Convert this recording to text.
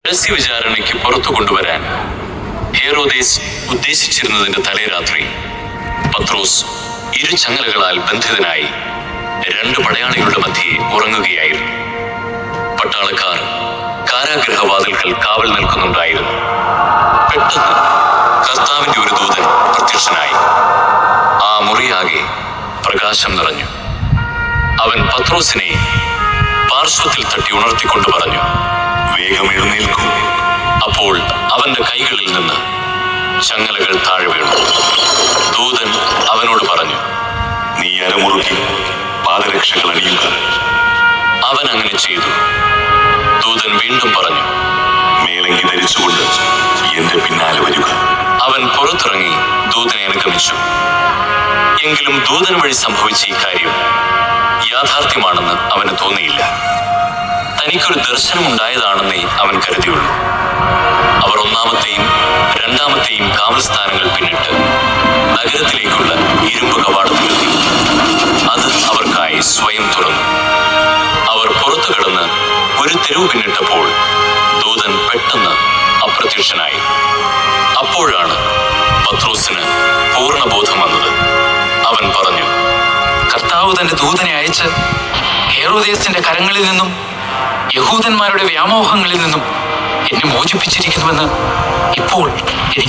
രഹസ്യ വിചാരണയ്ക്ക് പുറത്തു കൊണ്ടുവരാൻ ഹേറോദേസ് ഉദ്ദേശിച്ചിരുന്നതിന്റെ തലേരാത്രി പത്രോസ് ഇരുചങ്ങലകളാൽ ബന്ധിതനായി 2 പടയാളികളുടെ മധ്യേ ഉറങ്ങുകയായിരുന്നു. പട്ടാളക്കാർ കാരാഗ്രഹവാതിൽക്കൽ കാവൽ നിൽക്കുന്നുണ്ടായിരുന്നു. പെട്ടെന്ന് കർത്താവിന്റെ ഒരു ദൂതൻ പ്രത്യക്ഷനായി. ആ മുറിയാകെ പ്രകാശം നിറഞ്ഞു. അവൻ പത്രോസിനെ പാർശ്വത്തിൽ തട്ടി ഉണർത്തിക്കൊണ്ട് പറഞ്ഞു, വേഗം എഴുന്നേൽക്കൂ. അപ്പോൾ അവന്റെ കൈകളിൽ നിന്ന് ചങ്ങലകൾ താഴെ വീണു. ദൂതൻ അവനോട് പറഞ്ഞു, നീ അരമുറുക്കി പാദരക്ഷകൾ അണിയുക. അവൻ അങ്ങനെ ചെയ്തു. ദൂതൻ വീണ്ടും പറഞ്ഞു, മേലങ്കി ധരിച്ചുകൊണ്ട് എന്റെ പിന്നാലെ വരിക. അവൻ പുറത്തിറങ്ങി ദൂതനെ അനുഗമിച്ചു. എങ്കിലും ദൂതൻ വഴി സംഭവിച്ച ഈ കാര്യം യാഥാർത്ഥ്യമാണെന്ന് അവന് തോന്നിയില്ല. തനിക്കൊരു ദർശനം ഉണ്ടായതാണെന്നേ അവൻ കരുതിയുള്ളൂ. അവർ 1-ാമത്തെയും 2-ാമത്തെയും കാവൽ സ്ഥാനങ്ങൾ പിന്നിട്ട് നഗരത്തിലേക്കുള്ള ഇരുമ്പ് കവാടത്തിലെത്തി. അത് അവർക്കായി സ്വയം തുറന്നു. അവർ പുറത്തു കടന്ന് ഒരു തെരുവ് പിന്നിട്ടപ്പോൾ ദൂതൻ പെട്ടെന്ന് അപ്രത്യക്ഷനായി. അപ്പോഴാണ് പത്രോസിന് പൂർണ്ണബോധം വന്നത്. അവൻ പറഞ്ഞു, കർത്താവ് തന്റെ ദൂതനെ അയച്ച് ഹേറോദേസിന്റെ കരങ്ങളിൽ നിന്നും യഹൂദന്മാരുടെ വ്യാമോഹങ്ങളിൽ നിന്നും എന്നെ മോചിപ്പിച്ചിരിക്കുന്നുവെന്ന് ഇപ്പോൾ എനിക്ക്